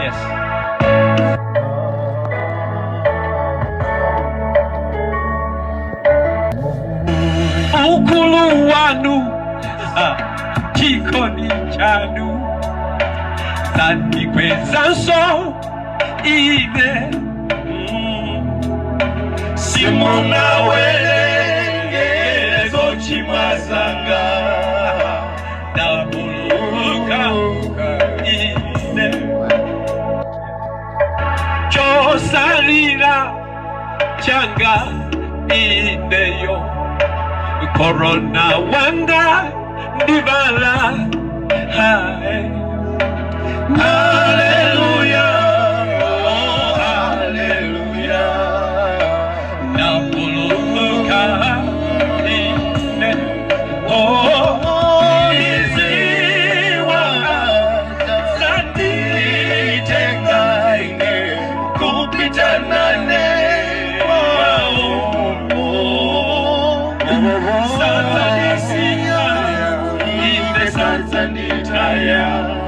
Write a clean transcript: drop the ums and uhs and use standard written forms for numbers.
Yes. Ukulu wanu chikoni chanu sandikweza nso ine simuna welegezo chimazanga nabuluka ine chosalira changa ineyo Corona wanda divala hai Hallelujah oh hallelujah napuluka ine oh iziwa sandi tenga ine kupita nane Santa Lucia, in the Santa Lucia.